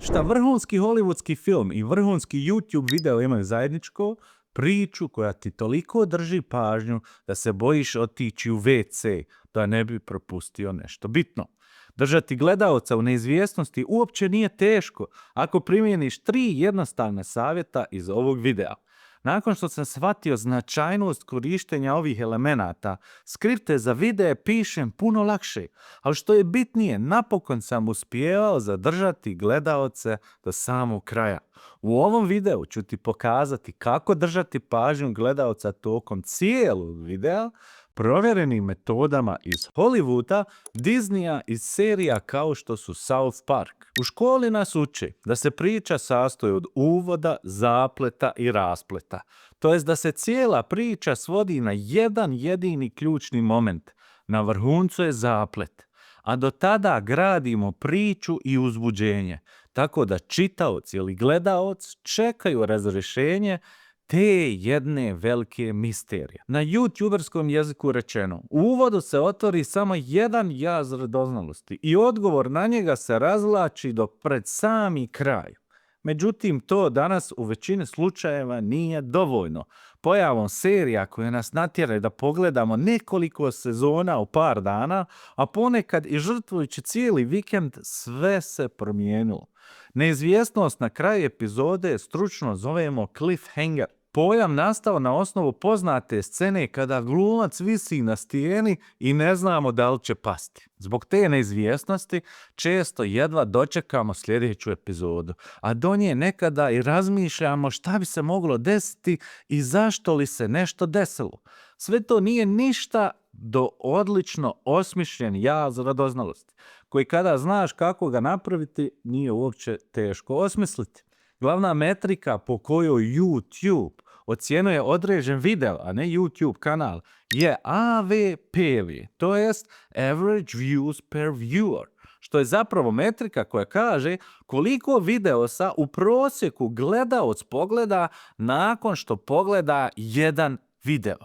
Šta vrhunski hollywoodski film i vrhunski YouTube video imaju zajedničko? Priču koja ti toliko drži pažnju da se bojiš otići u WC, da ne bi propustio nešto bitno. Držati gledaoca u neizvjesnosti uopće nije teško ako primjeniš 3 jednostavna savjeta iz ovog videa. Nakon što sam shvatio značajnost korištenja ovih elemenata, skripte za videe pišem puno lakše, ali što je bitnije, napokon sam uspijevao zadržati gledaoce do samog kraja. U ovom videu ću ti pokazati kako držati pažnju gledaoca tokom cijelog videa, provjerenim metodama iz Hollywooda, Disneya i serija kao što su South Park. U školi nas uče da se priča sastoji od uvoda, zapleta i raspleta. To jest da se cijela priča svodi na jedan jedini ključni moment. Na vrhuncu je zaplet. A do tada gradimo priču i uzbuđenje. Tako da čitaoc ili gledaoc čekaju razrješenje te jedne velike misterije. Na youtuberskom jeziku rečeno, u uvodu se otvori samo jedan jaz radoznalosti i odgovor na njega se razvlači do pred sami kraj. Međutim, to danas u većini slučajeva nije dovoljno. Pojavom serija koje nas natjeraju da pogledamo nekoliko sezona u par dana, a ponekad i žrtvujući cijeli vikend, sve se promijenilo. Neizvjesnost na kraju epizode stručno zovemo cliffhanger. Pojam nastao na osnovu poznate scene kada glumac visi na stijeni i ne znamo da li će pasti. Zbog te neizvjesnosti često jedva dočekamo sljedeću epizodu, a do nje nekada i razmišljamo šta bi se moglo desiti i zašto li se nešto desilo. Sve to nije ništa do odlično osmišljen jaz radoznalosti, koji kada znaš kako ga napraviti nije uopće teško osmisliti. Glavna metrika po kojoj YouTube ocjenjuje određen video, a ne YouTube kanal, je AVPV, to jest Average Views per Viewer, što je zapravo metrika koja kaže koliko videosa u prosjeku gledaoc pogleda nakon što pogleda jedan video.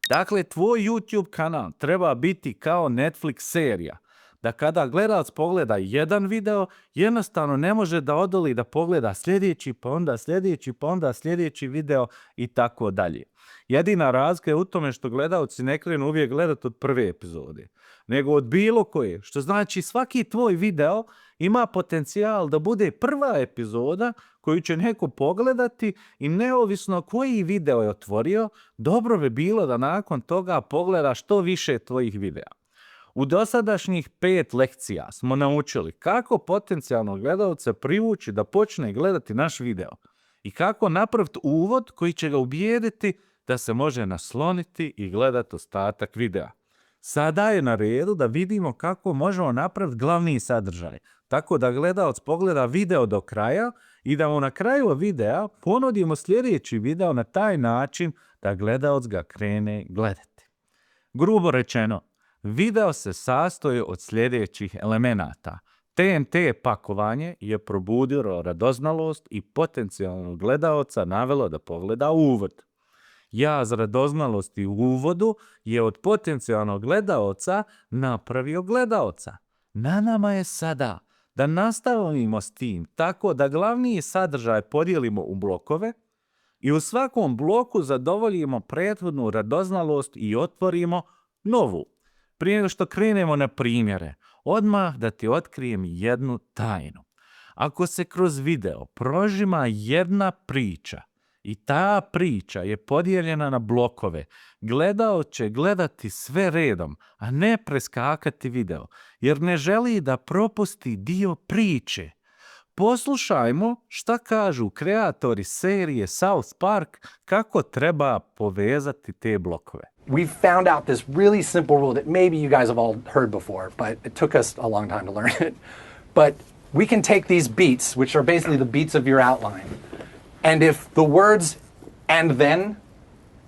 Dakle, tvoj YouTube kanal treba biti kao Netflix serija, da kada gledalac pogleda jedan video, jednostavno ne može da odoli da pogleda sljedeći, pa onda sljedeći, pa onda sljedeći video i tako dalje. Jedina razlika je u tome što gledalci ne krenu uvijek gledati od prve epizode, nego od bilo koje, što znači svaki tvoj video ima potencijal da bude prva epizoda koju će neko pogledati i neovisno koji video je otvorio, dobro bi bilo da nakon toga pogleda što više tvojih videa. U dosadašnjih 5 lekcija smo naučili kako potencijalno gledalce privući da počne gledati naš video i kako napraviti uvod koji će ga ubijediti da se može nasloniti i gledati ostatak videa. Sada je na redu da vidimo kako možemo napraviti glavni sadržaj, tako da gledalac pogleda video do kraja i da mu na kraju videa ponudimo sljedeći video na taj način da gledalac ga krene gledati. Grubo rečeno, video se sastoji od sljedećih elemenata. TNT pakovanje je probudilo radoznalost i potencijalnog gledaoca navelo da pogleda uvod. Jaz radoznalosti u uvodu je od potencijalnog gledaoca napravio gledaoca. Na nama je sada da nastavimo s tim tako da glavni sadržaj podijelimo u blokove i u svakom bloku zadovoljimo prethodnu radoznalost i otvorimo novu. Prije nego što krenemo na primjere, odmah da ti otkrijem jednu tajnu. Ako se kroz video prožima jedna priča i ta priča je podijeljena na blokove, gledaoc će gledati sve redom, a ne preskakati video, jer ne želi da propusti dio priče. Poslušajmo šta kažu kreatori serije South Park kako treba povezati te blokove. We found out this really simple rule that maybe you guys have all heard before, but it took us a long time to learn it. But we can take these beats, which are basically the beats of your outline, and if the words "and then"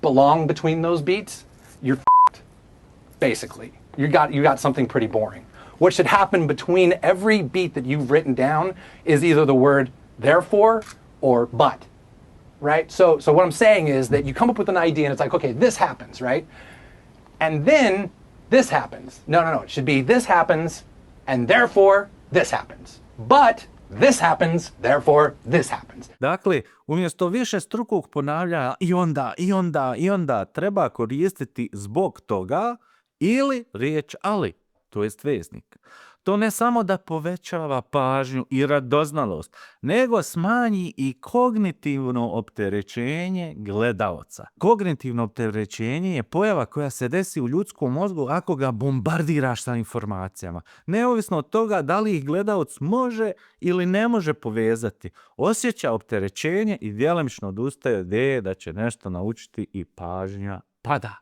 belong between those beats, you're f***ed, basically. You got something pretty boring. What should happen between every beat that you've written down is either the word therefore or but. Right? So what I'm saying is that you come up with an idea and it's like, okay, this happens, right? And then this happens. No. It should be this happens and therefore this happens. But this happens, therefore this happens. Dakle, umjesto više strukog ponavljanja i onda treba koristiti zbog toga ili riječ ali, to jest veznik. To ne samo da povećava pažnju i radoznalost, nego smanji i kognitivno opterećenje gledaoca. Kognitivno opterećenje je pojava koja se desi u ljudskom mozgu ako ga bombardiraš sa informacijama. Neovisno od toga da li ih gledaoc može ili ne može povezati, osjeća opterećenje i djelomično odustaje od ideje da će nešto naučiti i pažnja pada.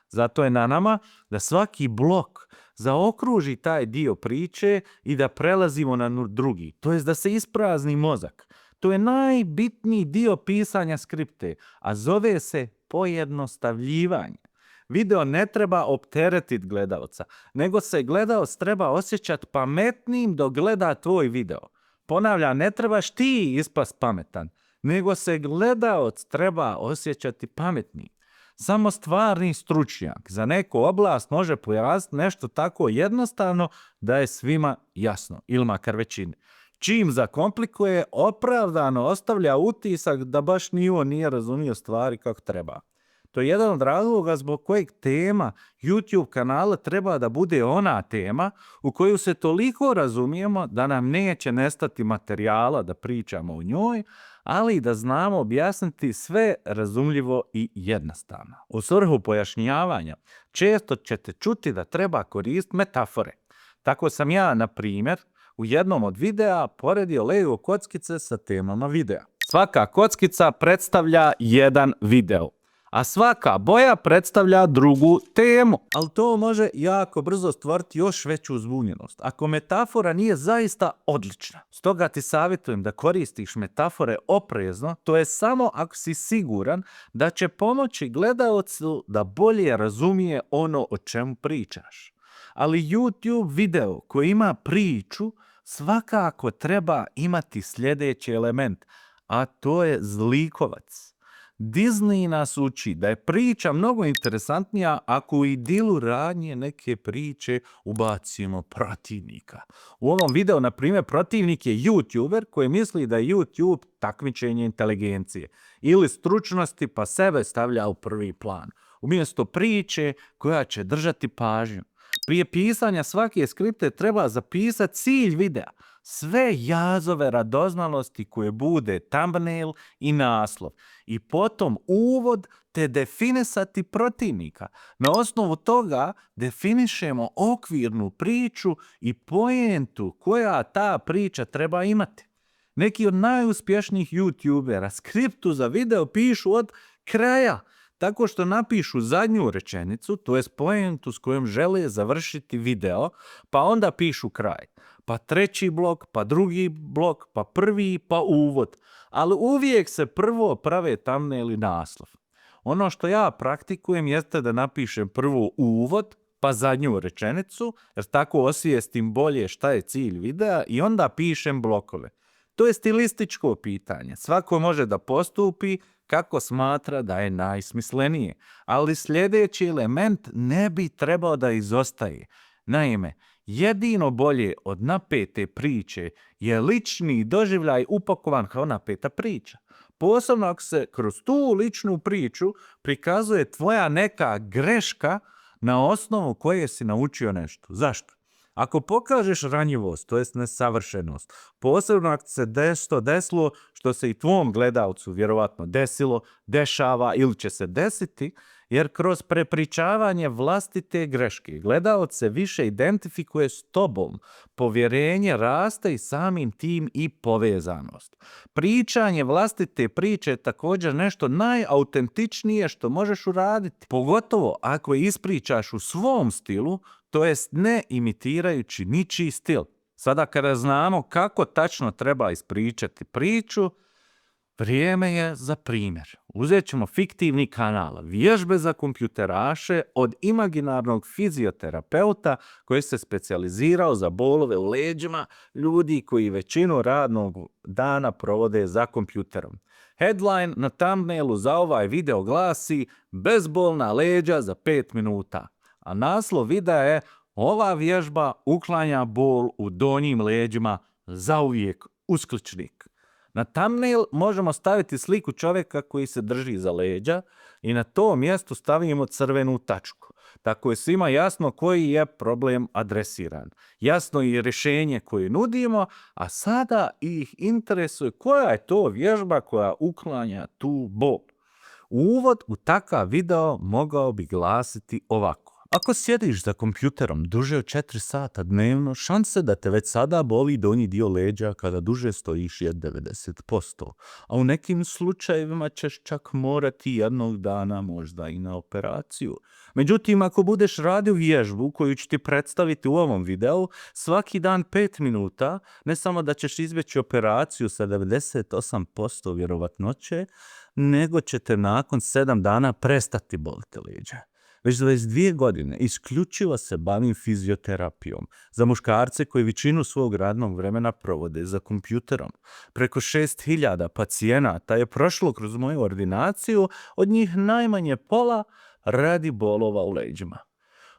Zato je na nama da svaki blok zaokruži taj dio priče i da prelazimo na drugi, to jest da se isprazni mozak. To je najbitniji dio pisanja skripte, a zove se pojednostavljivanje. Video ne treba opteretiti gledaoca, nego se gledaoc treba osjećati pametnim dok gleda tvoj video. Ponavljam, ne trebaš ti ispast pametan, nego se gledaoc treba osjećati pametnim. Samo stvarni stručnjak za neku oblast može pojasniti nešto tako jednostavno da je svima jasno, ili makar većini. Čim zakomplikuje, opravdano ostavlja utisak da baš ni on nije razumio stvari kako treba. To je jedan od razloga zbog kojeg tema YouTube kanala treba da bude ona tema u koju se toliko razumijemo da nam neće nestati materijala da pričamo o njoj, ali i da znamo objasniti sve razumljivo i jednostavno. U svrhu pojašnjavanja često ćete čuti da treba koristiti metafore. Tako sam ja, na primjer, u jednom od videa poredio Lego kockice sa temama videa. Svaka kockica predstavlja jedan video, a svaka boja predstavlja drugu temu. Ali to može jako brzo stvoriti još veću zbunjenost, ako metafora nije zaista odlična. Stoga ti savjetujem da koristiš metafore oprezno, to je samo ako si siguran da će pomoći gledaocu da bolje razumije ono o čemu pričaš. Ali YouTube video koji ima priču svakako treba imati sljedeći element, a to je zlikovac. Disney nas uči da je priča mnogo interesantnija ako u idilu radnje neke priče ubacimo protivnika. U ovom videu, na primjer, protivnik je YouTuber koji misli da je YouTube takmičenje inteligencije ili stručnosti, pa sebe stavlja u prvi plan, umjesto priče koja će držati pažnju. Prije pisanja svake skripte treba zapisati cilj videa, sve jazove radoznalosti koje bude thumbnail i naslov i potom uvod te definisati protivnika. Na osnovu toga definišemo okvirnu priču i poentu koja ta priča treba imati. Neki od najuspješnijih YouTubera skriptu za video pišu od kraja, tako što napišu zadnju rečenicu, to jest poentu s kojom žele završiti video, pa onda pišu kraj. Pa treći blok, pa drugi blok, pa prvi, pa uvod. Ali uvijek se prvo prave thumbnail i naslov. Ono što ja praktikujem jeste da napišem prvo uvod, pa zadnju rečenicu, jer tako osvijestim bolje šta je cilj videa i onda pišem blokove. To je stilističko pitanje. Svako može da postupi kako smatra da je najsmislenije, ali sljedeći element ne bi trebao da izostaje. Naime, jedino bolje od napete priče je lični doživljaj upakovan kao napeta priča. Posebno ako se kroz tu ličnu priču prikazuje tvoja neka greška na osnovu koje si naučio nešto. Zašto? Ako pokažeš ranjivost, to jest nesavršenost, posebno ako se desilo što se i tvom gledalcu vjerovatno desilo, dešava ili će se desiti, jer kroz prepričavanje vlastite greške gledalac se više identifikuje s tobom, povjerenje raste i samim tim i povezanost. Pričanje vlastite priče je također nešto najautentičnije što možeš uraditi, pogotovo ako je ispričaš u svom stilu, to jest ne imitirajući ničiji stil. Sada kada znamo kako tačno treba ispričati priču, vrijeme je za primjer. Uzet ćemo fiktivni kanal Vježbe za kompjuteraše od imaginarnog fizioterapeuta koji se specijalizirao za bolove u leđima ljudi koji većinu radnog dana provode za kompjuterom. Headline na thumbnailu za ovaj video glasi bezbolna leđa za 5 minuta. A naslov videa je ova vježba uklanja bol u donjim leđima zauvijek uskličnik. Na thumbnail možemo staviti sliku čovjeka koji se drži za leđa i na to mjesto stavimo crvenu tačku. Tako je svima jasno koji je problem adresiran. Jasno je rješenje koje nudimo, a sada ih interesuje koja je to vježba koja uklanja tu bol. Uvod u takav video mogao bi glasiti ovako. Ako sjediš za kompjuterom duže od 4 sata dnevno, šanse da te već sada boli donji dio leđa kada duže stojiš je 90%, a u nekim slučajevima ćeš čak morati jednog dana možda i na operaciju. Međutim, ako budeš radio vježbu koju ću ti predstaviti u ovom videu, svaki dan 5 minuta, ne samo da ćeš izbjeći operaciju sa 98% vjerovatnoće, nego ćete nakon 7 dana prestati boliti leđa. Već 22 godine isključivo se bavim fizioterapijom za muškarce koji većinu svog radnog vremena provode za kompjuterom. Preko 6000 pacijenata je prošlo kroz moju ordinaciju, od njih najmanje pola radi bolova u leđima.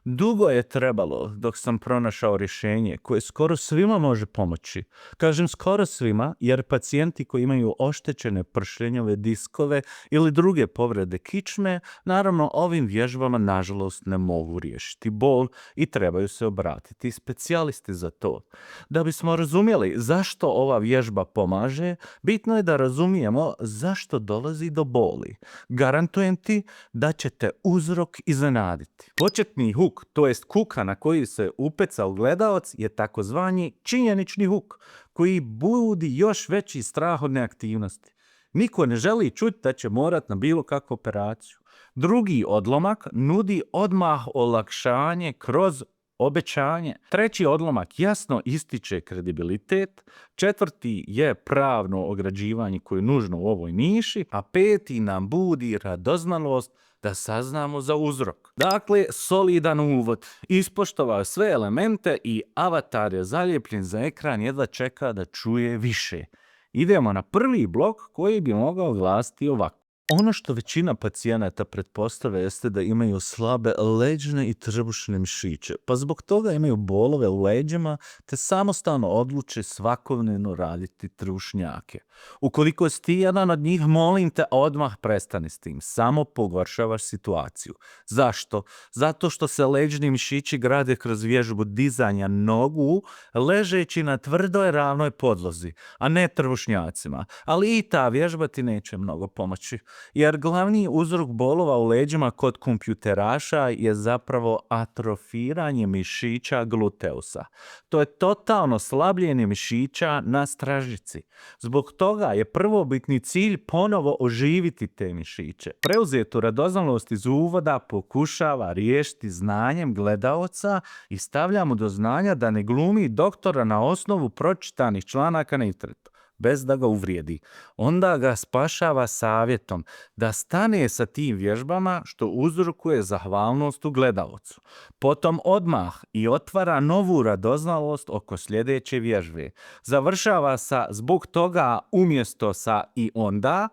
Dugo je trebalo dok sam pronašao rješenje koje skoro svima može pomoći. Kažem skoro svima jer pacijenti koji imaju oštećene pršljenjove diskove ili druge povrede kičme, naravno ovim vježbama nažalost ne mogu riješiti bol i trebaju se obratiti specijalisti za to. Da bismo razumjeli zašto ova vježba pomaže, bitno je da razumijemo zašto dolazi do boli. Garantujem ti da će te uzrok iznenaditi. Početni huk, to jest kuka na koji se upecao gledalac, je takozvani činjenični huk, koji budi još veći strah od neaktivnosti. Niko ne želi čuti da će morat na bilo kakvu operaciju. Drugi odlomak nudi odmah olakšanje kroz obećanje. Treći odlomak jasno ističe kredibilitet. Četvrti je pravno ograđivanje koje je nužno u ovoj niši, a peti nam budi radoznalost da saznamo za uzrok. Dakle, solidan uvod. Ispoštovao sve elemente i avatar je zaljepljen za ekran, jedva čeka da čuje više. Idemo na prvi blok koji bi mogao glasiti ovako. Ono što većina pacijenata pretpostavlja jeste da imaju slabe leđne i trbušne mišiće, pa zbog toga imaju bolove u leđima te samostalno odluče svakodnevno raditi trbušnjake. Ukoliko si ti jedan od njih, molim te odmah prestani s tim, samo pogoršavaš situaciju. Zašto? Zato što se leđni mišići grade kroz vježbu dizanja nogu ležeći na tvrdoj ravnoj podlozi, a ne trbušnjacima, ali i ta vježba ti neće mnogo pomoći. Jer glavni uzrok bolova u leđima kod kompjuteraša je zapravo atrofiranje mišića gluteusa. To je totalno slabljenje mišića na stražnjici. Zbog toga je prvobitni cilj ponovo oživiti te mišiće. Preuzetu radoznalost iz uvoda pokušava riješiti znanjem gledaoca i stavlja mu do znanja da ne glumi doktora na osnovu pročitanih članaka na internetu, bez da ga uvrijedi. Onda ga spašava savjetom da stane sa tim vježbama što uzrokuje zahvalnost u gledaocu. Potom odmah i otvara novu radoznalost oko sljedeće vježbe. Završava sa zbog toga umjesto sa i onda.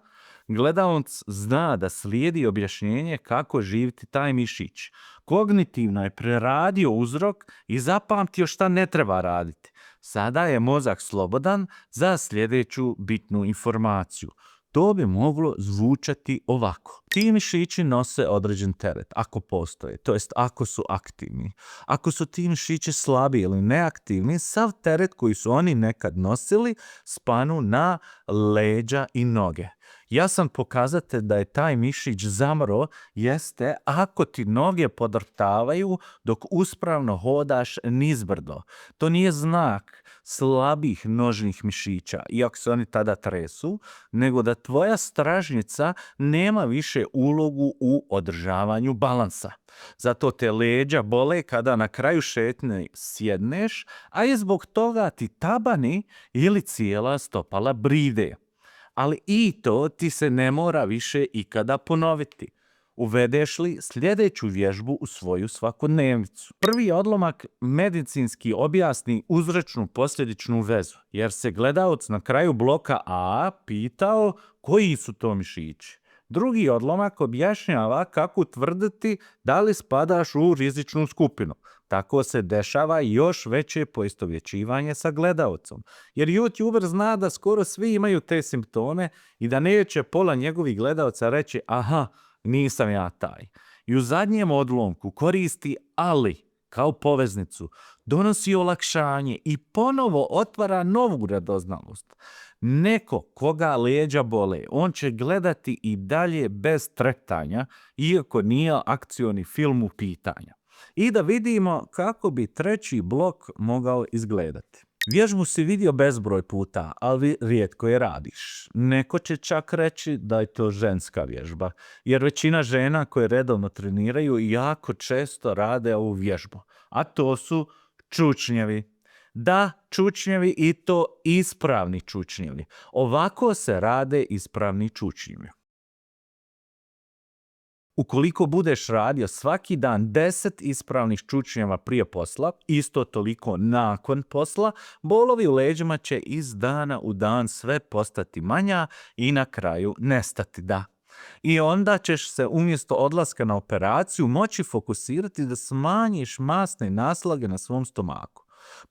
Gledalac zna da slijedi objašnjenje kako živiti taj mišić. Kognitivno je preradio uzrok i zapamtio šta ne treba raditi. Sada je mozak slobodan za sljedeću bitnu informaciju. To bi moglo zvučati ovako. Ti mišići nose određen teret, ako postoje, to jest ako su aktivni. Ako su ti mišići slabi ili neaktivni, sav teret koji su oni nekad nosili spanu na leđa i noge. Jasan pokazatelj da je taj mišić zamro jeste ako ti noge podrhtavaju dok uspravno hodaš nizbrdo. To nije znak slabih nožnih mišića, iako se oni tada tresu, nego da tvoja stražnjica nema više ulogu u održavanju balansa. Zato te leđa bole kada na kraju šetnje sjedneš, a i zbog toga ti tabani ili cijela stopala bride. Ali i to ti se ne mora više ikada ponoviti. Uvedeš li sljedeću vježbu u svoju svakodnevnicu? Prvi odlomak medicinski objasni uzročnu posljedičnu vezu, jer se gledalac na kraju bloka A pitao koji su to mišići. Drugi odlomak objašnjava kako utvrditi da li spadaš u rizičnu skupinu. Tako se dešava još veće poistovjećivanje sa gledaocom. Jer YouTuber zna da skoro svi imaju te simptome i da neće pola njegovih gledaoca reći aha, nisam ja taj. I u zadnjem odlomku koristi ali kao poveznicu, donosi olakšanje i ponovo otvara novu radoznalost. Neko koga leđa bole, on će gledati i dalje bez tretanja, iako nije akcioni film u pitanja. I da vidimo kako bi treći blok mogao izgledati. Vježbu si vidio bezbroj puta, ali rijetko je radiš. Neko će čak reći da je to ženska vježba, jer većina žena koje redovno treniraju jako često rade ovu vježbu, a to su čučnjevi. Da, čučnjevi i to ispravni čučnjevi. Ovako se rade ispravni čučnjevi. Ukoliko budeš radio svaki dan 10 ispravnih čučnjeva prije posla, isto toliko nakon posla, bolovi u leđima će iz dana u dan sve postati manja i na kraju nestati, da. I onda ćeš se umjesto odlaska na operaciju moći fokusirati da smanjiš masne naslage na svom stomaku.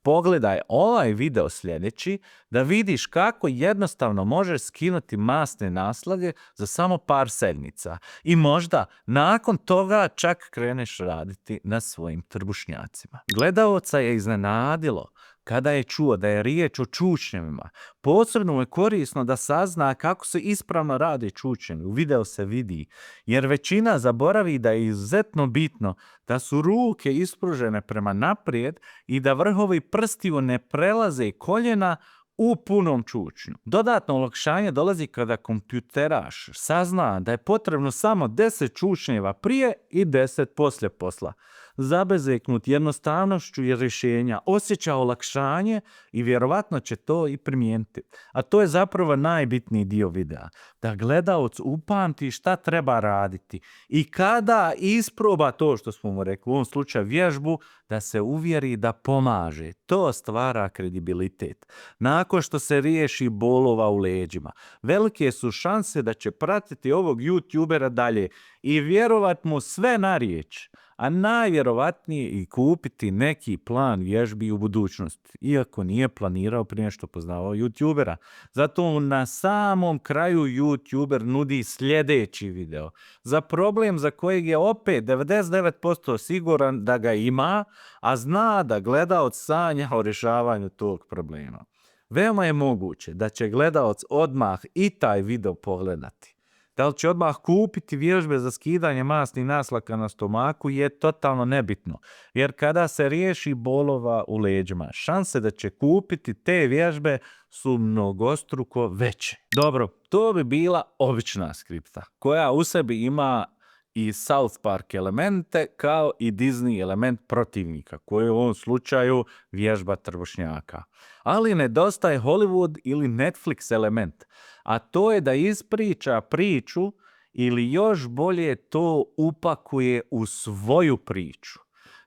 Pogledaj ovaj video sljedeći da vidiš kako jednostavno možeš skinuti masne naslage za samo par sedmica i možda nakon toga čak kreneš raditi na svojim trbušnjacima. Gledaoca je iznenadilo kada je čuo da je riječ o čučnjevima. Posebno je korisno da sazna kako se ispravno rade čučnjevi. U videu se vidi, jer većina zaboravi da je izuzetno bitno da su ruke ispružene prema naprijed i da vrhovi prstiju ne prelaze koljena u punom čučnju. Dodatno olakšanje dolazi kada kompjuteraš sazna da je potrebno samo 10 čučnjeva prije i 10 poslije posla. Zabezeknut jednostavnošću i rješenja osjeća olakšanje i vjerovatno će to i primijeniti. A to je zapravo najbitniji dio videa. Da gledaoc upamti šta treba raditi i kada isproba to što smo mu rekli, u ovom slučaju vježbu, da se uvjeri da pomaže. To stvara kredibilitet. Nakon što se riješi bolova u leđima, velike su šanse da će pratiti ovog YouTubera dalje i vjerovat mu sve na riječ. A najvjerovatnije i kupiti neki plan vježbi u budućnosti, iako nije planirao prije što poznavao YouTubera. Zato na samom kraju YouTuber nudi sljedeći video za problem za kojeg je opet 99% siguran da ga ima, a zna da gledaoc sanja o rješavanju tog problema. Veoma je moguće da će gledaoc odmah i taj video pogledati. Da li će odmah kupiti vježbe za skidanje masnih naslaka na stomaku je totalno nebitno, jer kada se riješi bolova u leđima, šanse da će kupiti te vježbe su mnogostruko veće. Dobro, to bi bila obična skripta, koja u sebi ima i South Park elemente kao i Disney element protivnika, koji je u ovom slučaju vježba trbušnjaka. Ali nedostaje Hollywood ili Netflix element, a to je da ispriča priču ili još bolje to upakuje u svoju priču.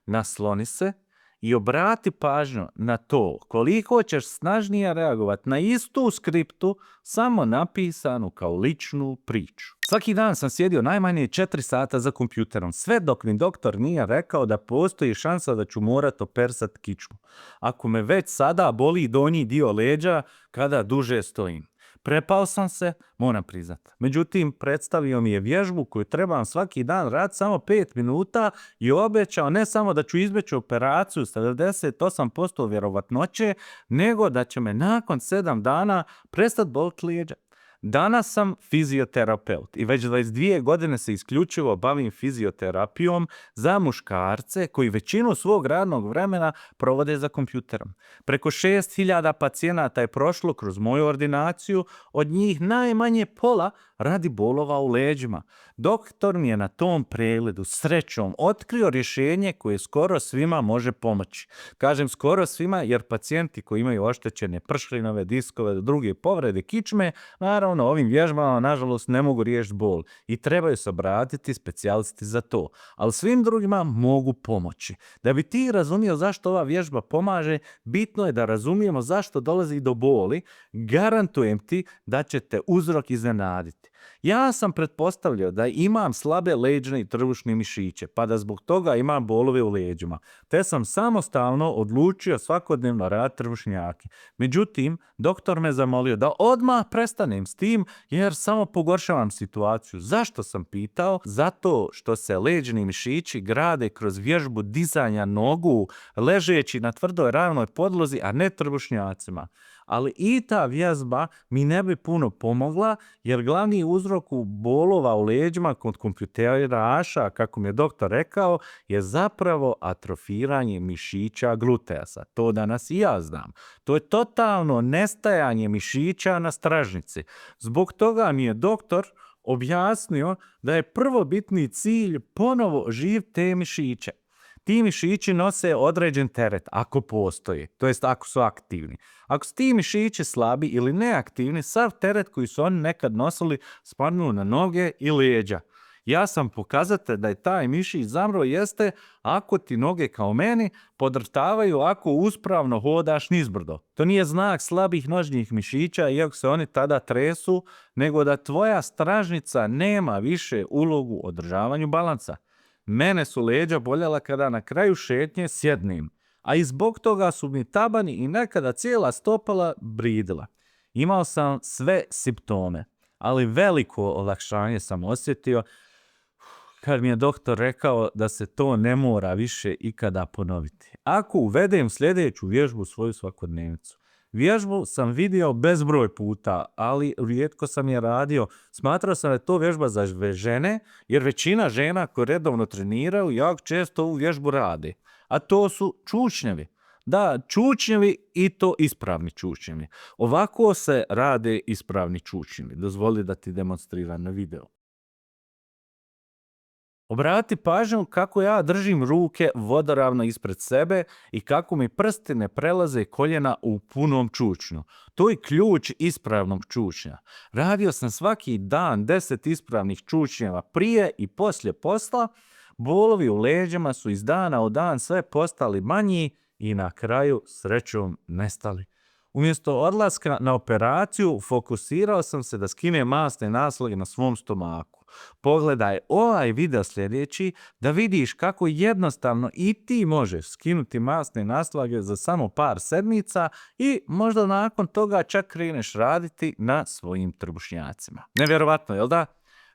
Nasloni se i obrati pažnju na to koliko ćeš snažnije reagovati na istu skriptu samo napisanu kao ličnu priču. Svaki dan sam sjedio najmanje 4 sata za kompjuterom, sve dok mi doktor nije rekao da postoji šansa da ću morat opersat kičmu. Ako me već sada boli donji dio leđa kada duže stojim. Prepao sam se, moram priznat. Međutim, predstavio mi je vježbu koju trebam svaki dan raditi samo 5 minuta i obećao ne samo da ću izbjeći operaciju sa 98% vjerovatnoće, nego da će me nakon 7 dana prestati boliti leđa. Danas sam fizioterapeut i već 22 godine se isključivo bavim fizioterapijom za muškarce koji većinu svog radnog vremena provode za kompjuterom. Preko 6000 pacijenata je prošlo kroz moju ordinaciju, od njih najmanje pola radi bolova u leđima. Doktor mi je na tom pregledu srećom otkrio rješenje koje skoro svima može pomoći. Kažem skoro svima jer pacijenti koji imaju oštećene pršlinove, diskove, druge povrede kičme, naravno ovim vježbama nažalost ne mogu riješiti bol i trebaju se obratiti specijalisti za to. Ali svim drugima mogu pomoći. Da bi ti razumio zašto ova vježba pomaže, bitno je da razumijemo zašto dolazi do boli. Garantujem ti da će te uzrok iznenaditi. Ja sam pretpostavljao da imam slabe leđne i trbušne mišiće, pa da zbog toga imam bolove u leđima, te sam samostalno odlučio svakodnevno raditi trbušnjake. Međutim, doktor me zamolio da odmah prestanem s tim jer samo pogoršavam situaciju. Zašto sam pitao? Zato što se leđni mišići grade kroz vježbu dizanja nogu ležeći na tvrdoj ravnoj podlozi, a ne trbušnjacima. Ali i ta vježba mi ne bi puno pomogla jer glavni uzrok bolova u leđima kod kompjuteraša, kako mi je doktor rekao, je zapravo atrofiranje mišića gluteasa. To danas i ja znam. To je totalno nestajanje mišića na stražnici. Zbog toga mi je doktor objasnio da je prvobitni cilj ponovo živ te mišiće. Ti mišići nose određen teret, ako postoji, to jest ako su aktivni. Ako su ti mišići slabi ili neaktivni, sav teret koji su oni nekad nosili spadnu na noge i leđa. Ja sam pokazatelj da je taj mišić zamro jeste ako ti noge kao meni podrhtavaju ako uspravno hodaš nizbrdo. To nije znak slabih nožnih mišića, iako se oni tada tresu, nego da tvoja stražnica nema više ulogu u održavanju balansa. Mene su leđa boljela kada na kraju šetnje sjednim, a i zbog toga su mi tabani i nekada cijela stopala bridila. Imao sam sve simptome, ali veliko olakšanje sam osjetio kad mi je doktor rekao da se to ne mora više ikada ponoviti. Ako uvedem sljedeću vježbu u svoju svakodnevnicu. Vježbu sam vidio bezbroj puta, ali rijetko sam je radio. Smatrao sam da je to vježba za žene, jer većina žena koje redovno treniraju jako često ovu vježbu rade. A to su čučnjevi. Da, čučnjevi i to ispravni čučnjevi. Ovako se rade ispravni čučnjevi. Dozvoli da ti demonstriram na videu. Obrati pažnju kako ja držim ruke vodoravno ispred sebe i kako mi prsti ne prelaze koljena u punom čučnju. To je ključ ispravnog čučnja. Radio sam svaki dan 10 ispravnih čučnjeva prije i poslije posla. Bolovi u leđima su iz dana u dan sve postali manji i na kraju srećom nestali. Umjesto odlaska na operaciju, fokusirao sam se da skinem masne naslage na svom stomaku. Pogledaj ovaj video sljedeći da vidiš kako jednostavno i ti možeš skinuti masne naslage za samo par sedmica i možda nakon toga čak kreneš raditi na svojim trbušnjacima. Nevjerovatno, jel da?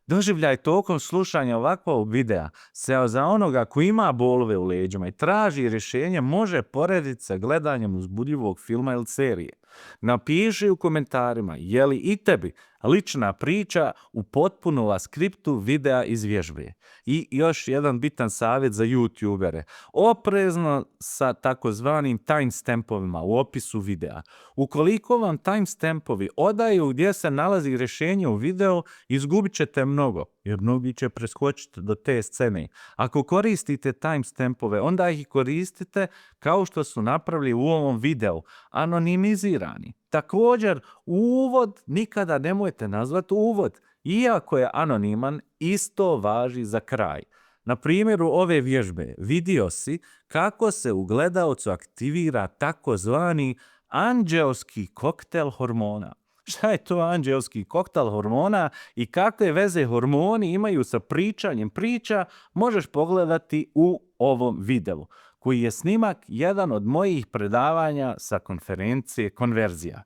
Doživljaj tokom slušanja ovakvog videa se za onoga koji ima bolove u leđima i traži rješenje može porediti sa gledanjem uzbudljivog filma ili serije. Napiši u komentarima je li i tebi lična priča upotpunila skriptu videa iz vježbe. I još jedan bitan savjet za youtubere. Oprezno sa takozvanim timestampovima u opisu videa. Ukoliko vam timestampovi odaju gdje se nalazi rješenje u videu, izgubit ćete mnogo, jer mnogi će preskočiti do te scene. Ako koristite timestampove, onda ih koristite kao što su napravili u ovom videu, anonimizirani. Također, uvod nikada nemojte nazvati uvod, iako je anoniman, isto važi za kraj. Na primjeru ove vježbe vidio si kako se u gledaocu aktivira takozvani anđeoski koktel hormona. Šta je to anđeoski koktel hormona i kakve veze hormoni imaju sa pričanjem priča, možeš pogledati u ovom videu, koji je snimak jedan od mojih predavanja sa konferencije Konverzija.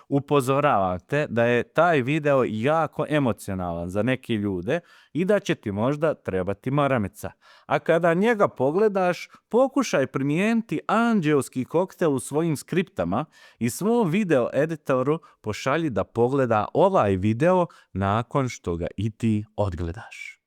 Upozoravam te da je taj video jako emocionalan za neke ljude i da će ti možda trebati maramica. A kada njega pogledaš, pokušaj primijeniti anđeoski koktel u svojim skriptama i svom video editoru pošalji da pogleda ovaj video nakon što ga i ti odgledaš.